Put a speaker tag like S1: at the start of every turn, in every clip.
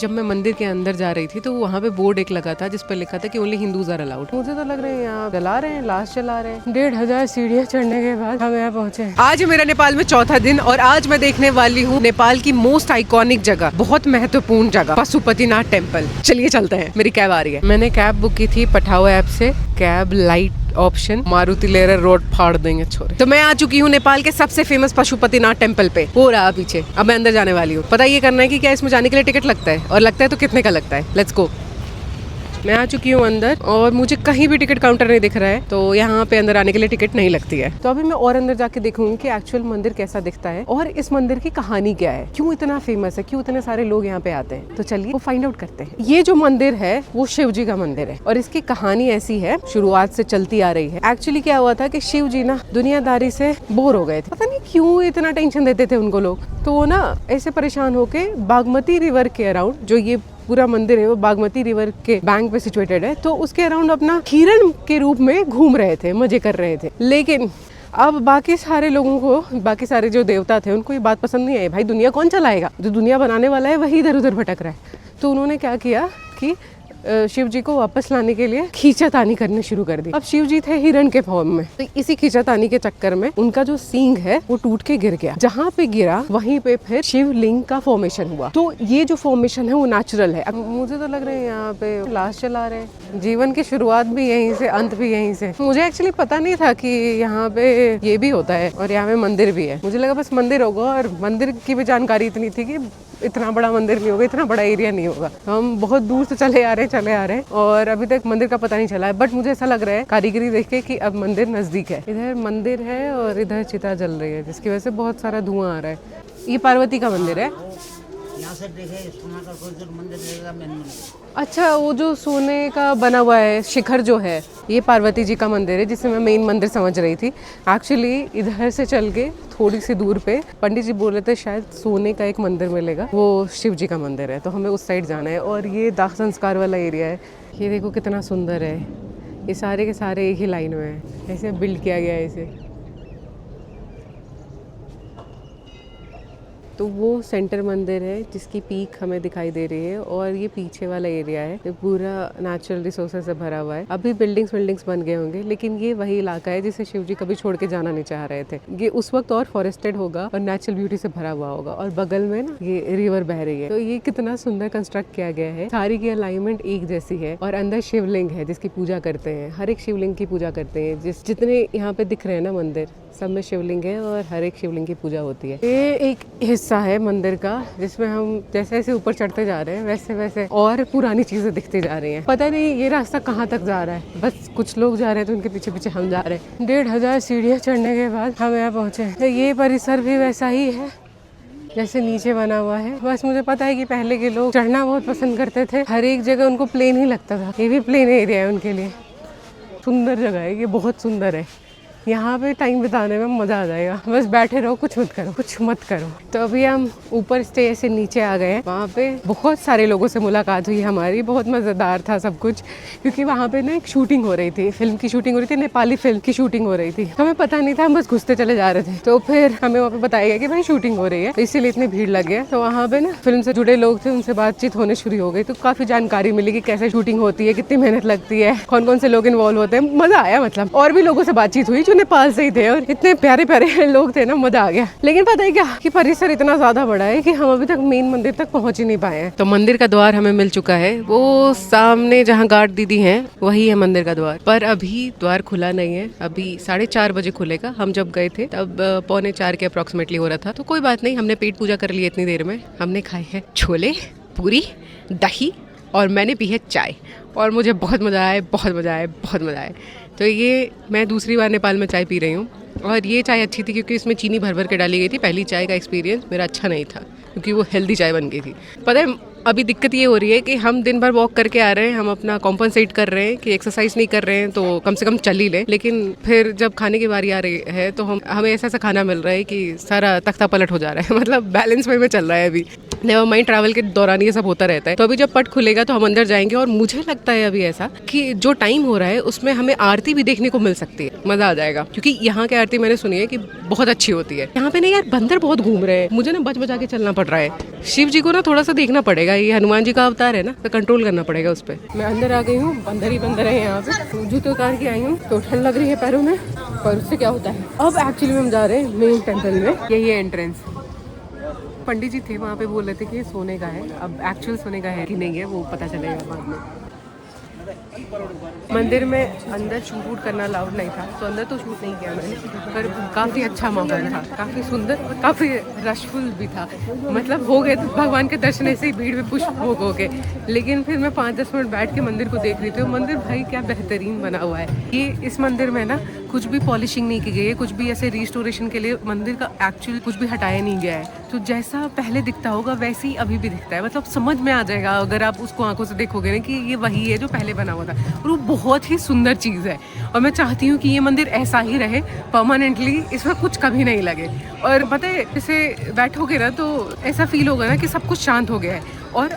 S1: जब मैं मंदिर के अंदर जा रही थी तो वहाँ पे बोर्ड एक लगा था जिस पर लिखा था कि ओनली हिंदूज आर अलाउड। मुझे तो लग रहा है यहाँ जला रहे हैं, लाश जला रहे हैं। 1500 सीढ़ियाँ चढ़ने के बाद हम यहाँ पहुँचे। आज मेरा नेपाल में चौथा दिन और आज मैं देखने वाली हूँ नेपाल की मोस्ट आइकॉनिक जगह, बहुत महत्वपूर्ण जगह, पशुपतिनाथ टेम्पल। चलिए चलते हैं, मेरी कैब आ रही है। मैंने कैब बुक की थी पठाओ ऐप से, cab light option, Maruti Lerer road फाड़ देंगे छोरे। तो मैं आ चुकी हूँ नेपाल के सबसे फेमस पशुपतिनाथ टेम्पल पे, हो रहा पीछे। अब मैं अंदर जाने वाली हूँ। पता ये करना है कि क्या इसमें जाने के लिए टिकट लगता है, और लगता है तो कितने का लगता है। Let's go. मैं आ चुकी हूँ अंदर और मुझे कहीं भी टिकट काउंटर नहीं दिख रहा है, तो यहाँ पे अंदर आने के लिए टिकट नहीं लगती है। तो अभी मैं और अंदर जाके देखूंगी कि एक्चुअल मंदिर कैसा दिखता है और इस मंदिर की कहानी क्या है, क्यों इतना फेमस है, क्यों इतने सारे लोग यहाँ पे आते हैं। तो चलिए वो फाइंड आउट करते हैं। ये जो मंदिर है वो शिव जी का मंदिर है और इसकी कहानी ऐसी है, शुरुआत से चलती आ रही है। एक्चुअली क्या हुआ था कि शिव जी ना दुनियादारी से बोर हो गए थे, पता नहीं क्यों इतना टेंशन देते थे उनको लोग। तो वो ना ऐसे परेशान होके बागमती रिवर के अराउंड, जो ये पूरा मंदिर है वो बागमती रिवर के बैंक पे सिचुएटेड है, तो उसके अराउंड अपना हिरण के रूप में घूम रहे थे, मजे कर रहे थे। लेकिन अब बाकी सारे लोगों को, बाकी सारे जो देवता थे उनको ये बात पसंद नहीं आई। भाई दुनिया कौन चलाएगा, जो दुनिया बनाने वाला है वही इधर उधर भटक रहा है। तो उन्होंने क्या किया कि शिव जी को वापस लाने के लिए खींचातानी करनी शुरू कर दी। अब शिव जी थे हिरण के फॉर्म में, तो इसी खींचातानी के चक्कर में उनका जो सींग है वो टूट के गिर गया। जहाँ पे गिरा वहीं पे फिर शिवलिंग का फॉर्मेशन हुआ। तो ये जो फॉर्मेशन है वो नेचुरल है। अब मुझे तो लग रहा है यहाँ पे लाश जला रहे हैं। जीवन की शुरुआत भी यहीं से, अंत भी यहीं से। मुझे एक्चुअली पता नहीं था कि यहाँ पे ये भी होता है और यहाँ पे मंदिर भी है। मुझे लगा बस मंदिर होगा, और मंदिर की भी जानकारी इतनी थी कि इतना बड़ा मंदिर नहीं होगा, इतना बड़ा एरिया नहीं होगा। हम बहुत दूर से चले आ रहे हैं और अभी तक मंदिर का पता नहीं चला है। बट मुझे ऐसा लग रहा है कारीगरी देख के कि अब मंदिर नजदीक है। इधर मंदिर है और इधर चिता जल रही है, जिसकी वजह से बहुत सारा धुआं आ रहा है। ये पार्वती का मंदिर है।
S2: यहाँ से देखे सोना का कोई जो मंदिर रहेगा, मेन मंदिर।
S1: अच्छा, वो जो सोने का बना हुआ है शिखर जो है, ये पार्वती जी का मंदिर है, जिसे मैं मेन मंदिर समझ रही थी। एक्चुअली इधर से चल के थोड़ी सी दूर पे पंडित जी बोल रहे थे शायद सोने का एक मंदिर मिलेगा, वो शिव जी का मंदिर है। तो हमें उस साइड जाना है। और ये दाह संस्कार वाला एरिया है। ये देखो कितना सुंदर है। ये सारे के सारे एक ही लाइन में है, ऐसे बिल्ड किया गया है इसे। तो वो सेंटर मंदिर है जिसकी पीक हमें दिखाई दे रही है, और ये पीछे वाला एरिया है, ये पूरा नेचुरल रिसोर्सेज से भरा हुआ है। अभी बिल्डिंग्स बन गए होंगे, लेकिन ये वही इलाका है जिसे शिव जी कभी छोड़ के जाना नहीं चाह रहे थे। ये उस वक्त और फॉरेस्टेड होगा और नेचुरल ब्यूटी से भरा हुआ होगा, और बगल में ना ये रिवर बह रही है। तो ये कितना सुंदर कंस्ट्रक्ट किया गया है। सारी की अलाइनमेंट एक जैसी है, और अंदर शिवलिंग है जिसकी पूजा करते हैं। हर एक शिवलिंग की पूजा करते हैं। जितने यहाँ पे दिख रहे हैं ना मंदिर, सब में शिवलिंग है और हर एक शिवलिंग की पूजा होती है। ये एक हिस्सा है मंदिर का जिसमें हम जैसे जैसे ऊपर चढ़ते जा रहे हैं वैसे वैसे और पुरानी चीजें दिखती जा रही हैं। पता नहीं ये रास्ता कहाँ तक जा रहा है, बस कुछ लोग जा रहे हैं तो उनके पीछे पीछे हम जा रहे हैं। 1500 सीढ़ियाँ चढ़ने के बाद हम यहाँ पहुँचे। तो ये परिसर भी वैसा ही है जैसे नीचे बना हुआ है। बस मुझे पता है कि पहले के लोग चढ़ना बहुत पसंद करते थे, हर एक जगह उनको प्लेन ही लगता था। ये भी प्लेन एरिया है उनके लिए। सुंदर जगह है ये, बहुत सुंदर है। यहाँ पे टाइम बिताने में मज़ा आ जाएगा। बस बैठे रहो, कुछ मत करो। तो अभी हम ऊपर स्टेज से नीचे आ गए हैं। वहाँ पे बहुत सारे लोगों से मुलाकात हुई हमारी, बहुत मज़ेदार था सब कुछ, क्योंकि वहाँ पे ना एक शूटिंग हो रही थी, फिल्म की शूटिंग हो रही थी, नेपाली फिल्म की शूटिंग हो रही थी। हमें पता नहीं था, हम बस घुसते चले जा रहे थे। तो फिर हमें वहाँ पे बताया गया कि भाई शूटिंग हो रही है, तो इसीलिए इतनी भीड़ लग गया। तो वहाँ पे ना फिल्म से जुड़े लोग थे, उनसे बातचीत होने शुरू हो गई। तो काफ़ी जानकारी मिली कि कैसे शूटिंग होती है, कितनी मेहनत लगती है, कौन कौन से लोग इन्वॉल्व होते हैं। मज़ा आया। मतलब और भी लोगों से बातचीत हुई जो नेपाल से ही थे, और इतने प्यारे प्यारे लोग थे ना, मजा आ गया। लेकिन पता है क्या कि परिसर इतना ज्यादा बड़ा है कि हम अभी तक मेन मंदिर तक पहुंच ही नहीं पाए हैं। तो मंदिर का द्वार हमें मिल चुका है, वो सामने जहां गार्ड दीदी हैं वही है मंदिर का द्वार। पर अभी द्वार खुला नहीं है, अभी 4:30 बजे खुलेगा। हम जब गए थे तब 3:45 के अप्रोक्सीमेटली हो रहा था। तो कोई बात नहीं, हमने पेट पूजा कर ली इतनी देर में। हमने खाए हैं छोले, पूरी, दही, और मैंने पी है चाय, और मुझे बहुत मज़ा आया। तो ये मैं दूसरी बार नेपाल में चाय पी रही हूँ, और ये चाय अच्छी थी क्योंकि इसमें चीनी भर के डाली गई थी। पहली चाय का एक्सपीरियंस मेरा अच्छा नहीं था क्योंकि वो हेल्दी चाय बन गई थी। पता है अभी दिक्कत ये हो रही है कि हम दिन भर वॉक करके आ रहे हैं, हम अपना कॉम्पनसेट कर रहे हैं कि एक्सरसाइज नहीं कर रहे हैं तो कम से कम चल ही लें। लेकिन फिर जब खाने की बारी आ रही है तो हमें ऐसा खाना मिल रहा है कि सारा तख्ता पलट हो जा रहा है। मतलब बैलेंस में चल रहा है अभी। नेवर माइंड, ट्रैवल के दौरान ये सब होता रहता है। तो अभी जब पट खुलेगा तो हम अंदर जाएंगे, और मुझे लगता है अभी ऐसा कि जो टाइम हो रहा है उसमें हमें आरती भी देखने को मिल सकती है। मजा आ जाएगा, क्योंकि यहाँ की आरती मैंने सुनी है कि बहुत अच्छी होती है। यहाँ पे ना यार बंदर बहुत घूम रहे हैं, मुझे ना बच बचा के चलना पड़ रहा है। शिव जी को ना थोड़ा सा देखना पड़ेगा पड़ेगा, ये हनुमान जी का अवतार है ना, तो कंट्रोल करना पड़ेगा उस पर। मैं अंदर आ गई हूँ, बंदर ही बंदर है यहाँ पे। जूते उतार के आई हूँ तो ठंड लग रही है पैरों में, पर उससे क्या होता है। अब एक्चुअली हम जा रहे हैं मेन टेम्पल में, यही है एंट्रेंस। पंडित जी थे वहाँ पे, बोल रहे थे कि ये सोने का है, अब एक्चुअल सोने का है कि नहीं है वो पता चलेगा बाद में। मंदिर में अंदर शूट वूट करना अलाउड नहीं था, तो अंदर तो शूट नहीं किया मैंने, पर काफ़ी अच्छा माहौल था, काफ़ी सुंदर और काफ़ी रशफुल भी था। मतलब हो गए भगवान के दर्शन ऐसे ही भीड़ में पुष्प हो गए। लेकिन फिर मैं 5-10 मिनट बैठ के मंदिर को देख रही थी, मंदिर भाई क्या बेहतरीन बना हुआ है। ये इस मंदिर में ना कुछ भी पॉलिशिंग नहीं की गई है, कुछ भी ऐसे रिस्टोरेशन के लिए मंदिर का एक्चुअल कुछ भी हटाया नहीं गया है। तो जैसा पहले दिखता होगा वैसे ही अभी भी दिखता है, मतलब समझ में आ जाएगा अगर आप उसको आंखों से देखोगे ना कि ये वही है जो पहले बना हुआ था। और वो बहुत ही सुंदर चीज़ है, और मैं चाहती हूँ कि ये मंदिर ऐसा ही रहे परमानेंटली, इसमें कुछ कभी नहीं लगे। और पता है जैसे बैठोगे ना तो ऐसा फील होगा ना कि सब कुछ शांत हो गया है, और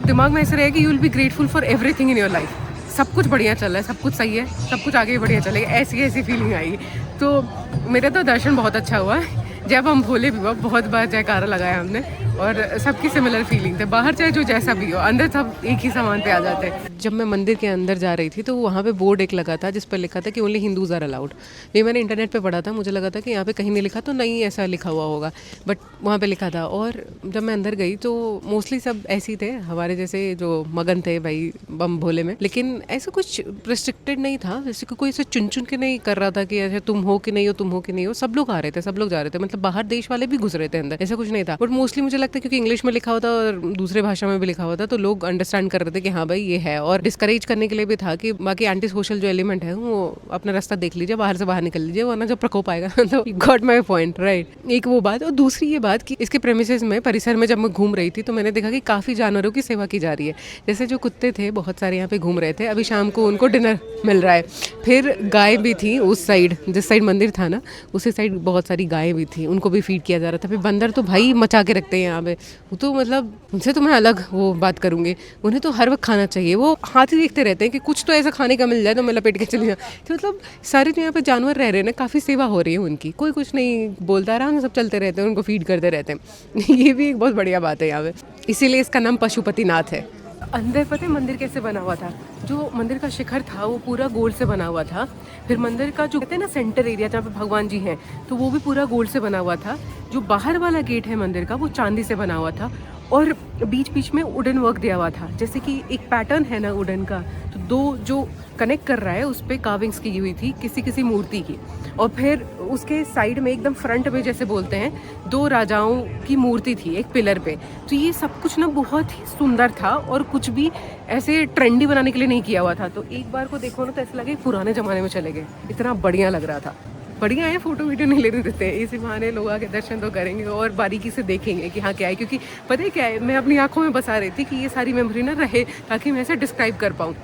S1: दिमाग में ऐसा रहेगा कि you will be grateful for everything in your life. सब कुछ बढ़िया चल रहा है, सब कुछ सही है, सब कुछ आगे बढ़िया चलेगा, ऐसी फीलिंग आई। तो मेरा तो दर्शन बहुत अच्छा हुआ। जब हम भोले भी हुआ, बहुत बार जयकारा लगाया हमने, और सबकी सिमिलर फीलिंग थे। बाहर चाहे जो जैसा भी हो, अंदर सब एक ही सामान पे आ जाते हैं। जब मैं मंदिर के अंदर जा रही थी तो वहाँ पे बोर्ड एक लगा था जिस पर लिखा था कि ओनली हिंदूज आर अलाउड। ये मैंने इंटरनेट पे पढ़ा था, मुझे लगा था कि यहाँ पे कहीं नहीं लिखा, तो नहीं ऐसा लिखा हुआ होगा, बट वहाँ पे लिखा था। और जब मैं अंदर गई तो मोस्टली सब ऐसे ही थे, हमारे जैसे जो मगन थे भाई बम भोले में। लेकिन ऐसा कुछ रिस्ट्रिक्टेड नहीं था, जैसे कि कोई ऐसे चुन चुन के नहीं कर रहा था कि ऐसे तुम हो कि नहीं हो, तुम हो कि नहीं हो। सब लोग आ रहे थे, सब लोग जा रहे थे, मतलब बाहर देश वाले भी घुस रहे थे अंदर, ऐसा कुछ नहीं था। बट मोस्टली मुझे लगता है क्योंकि इंग्लिश में लिखा हुआ था और दूसरे भाषा में भी लिखा हुआ था, तो लोग अंडरस्टैंड कर रहे थे कि हाँ भाई ये है। और डिस्करेज करने के लिए भी था कि बाकी एंटी सोशल जो एलिमेंट है वो अपना रास्ता देख लीजिए, बाहर से बाहर निकल लीजिए, वरना जब प्रकोप आएगा तो गॉट माई पॉइंट, राइट। एक वो बात, और दूसरी ये बात कि इसके प्रेमिसेस में, परिसर में जब मैं घूम रही थी तो मैंने देखा कि काफ़ी जानवरों की सेवा की जा रही है। जैसे जो कुत्ते थे बहुत सारे यहाँ पे घूम रहे थे, अभी शाम को उनको डिनर मिल रहा है। फिर गाय भी थी उस साइड, जिस साइड मंदिर था ना उसी साइड बहुत सारी गायें भी थी, उनको भी फीड किया जा रहा था। फिर बंदर तो भाई मचा के रखते हैं यहाँ पे, वो तो मतलब उनसे तो मैं अलग वो बात करूँगी, उन्हें तो हर वक्त खाना चाहिए। वो हाथ ही देखते रहते हैं कि कुछ तो ऐसा खाने का मिल जाए तो मैं लपेट के चली जाऊँ। तो मतलब सारे जो यहाँ पे जानवर रह रहे हैं ना, काफ़ी सेवा हो रही है उनकी, कोई कुछ नहीं बोलता, आराम से सब चलते रहते हैं, उनको फीड करते रहते हैं। ये भी एक बहुत बढ़िया बात है यहाँ पे, इसीलिए इसका नाम पशुपतिनाथ है। अंदर पता है मंदिर कैसे बना हुआ था, जो मंदिर का शिखर था वो पूरा गोल्ड से बना हुआ था। फिर मंदिर का जो कहते हैं ना सेंटर एरिया जहाँ पे भगवान जी हैं, तो वो भी पूरा गोल्ड से बना हुआ था। जो बाहर वाला गेट है मंदिर का वो चांदी से बना हुआ था, और बीच बीच में वुडन वर्क दिया हुआ था, जैसे कि एक पैटर्न है ना वुडन का, तो दो जो कनेक्ट कर रहा है उस पर कार्विंग्स की हुई थी किसी मूर्ति की। और फिर उसके साइड में एकदम फ्रंट में जैसे बोलते हैं 2 राजाओं की मूर्ति थी एक पिलर पे। तो ये सब कुछ ना बहुत ही सुंदर था, और कुछ भी ऐसे ट्रेंडी बनाने के लिए नहीं किया हुआ था। तो एक बार को देखो ना तो ऐसा लगे पुराने ज़माने में चले गए, इतना बढ़िया लग रहा था। बढ़िया है, फोटो वीडियो नहीं लेने देते हैं, इसी बहाने लोग आके दर्शन तो करेंगे और बारीकी से देखेंगे कि हाँ क्या है। क्योंकि पता है क्या है, मैं अपनी आंखों में बसा रही थी कि ये सारी मेमोरी ना रहे, ताकि मैं ऐसे डिस्क्राइब कर पाऊँ।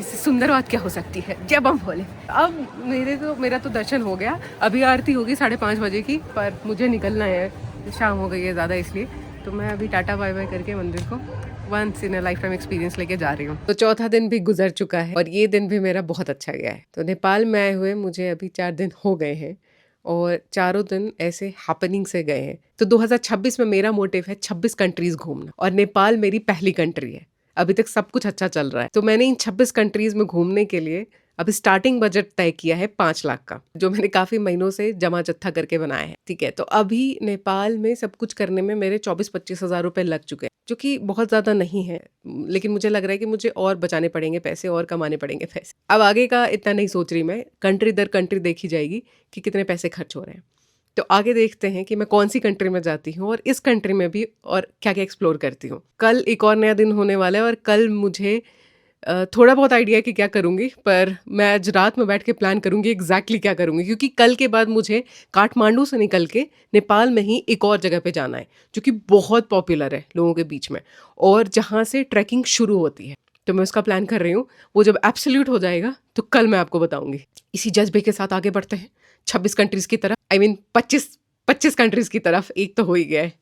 S1: इससे सुंदर बात क्या हो सकती है। जय बम भोले। अब मेरा तो दर्शन हो गया, अभी आरती होगी 5:30 बजे की, पर मुझे निकलना है, शाम हो गई है ज़्यादा, इसलिए तो मैं अभी टाटा बाय बाय करके मंदिर को once in a lifetime experience लेके जा रही हूँ। तो चौथा दिन भी गुजर चुका है और ये दिन भी मेरा बहुत अच्छा गया है। तो नेपाल में आए हुए मुझे अभी 4 दिन हो गए हैं, और चारों दिन ऐसे हैपनिंग से गए हैं। तो 2026 में मेरा मोटिव है 26 कंट्रीज घूमना, और नेपाल मेरी पहली कंट्री है। अभी तक सब कुछ अच्छा चल रहा है, तो मैंने इन 26 कंट्रीज में घूमने के लिए अभी स्टार्टिंग बजट तय किया है 5 लाख का, जो मैंने काफ़ी महीनों से जमा जत्था करके बनाया है। ठीक है, तो अभी नेपाल में सब कुछ करने में मेरे 24-25 हज़ार रुपये लग चुके हैं, जो कि बहुत ज़्यादा नहीं है, लेकिन मुझे लग रहा है कि मुझे और बचाने पड़ेंगे पैसे, और कमाने पड़ेंगे पैसे। अब आगे का इतना नहीं सोच रही मैं, कंट्री दर कंट्री देखी जाएगी कि कितने पैसे खर्च हो रहे हैं। तो आगे देखते हैं कि मैं कौन सी कंट्री में जाती हूँ, और इस कंट्री में भी और क्या क्या एक्सप्लोर करती हूँ। कल एक और नया दिन होने वाला है, और कल मुझे थोड़ा बहुत आइडिया है कि क्या करूँगी, पर मैं आज रात में बैठ के प्लान करूँगी एग्जैक्टली क्या करूँगी। क्योंकि कल के बाद मुझे काठमांडू से निकल के नेपाल में ही एक और जगह पे जाना है, जो कि बहुत पॉपुलर है लोगों के बीच में, और जहाँ से ट्रैकिंग शुरू होती है। तो मैं उसका प्लान कर रही हूँ, वो जब एब्सोल्यूट हो जाएगा तो कल मैं आपको बताऊँगी। इसी जज्बे के साथ आगे बढ़ते हैं 26 कंट्रीज़ की तरफ, आई मीन 25 कंट्रीज़ की तरफ। एक तो हो ही गया है।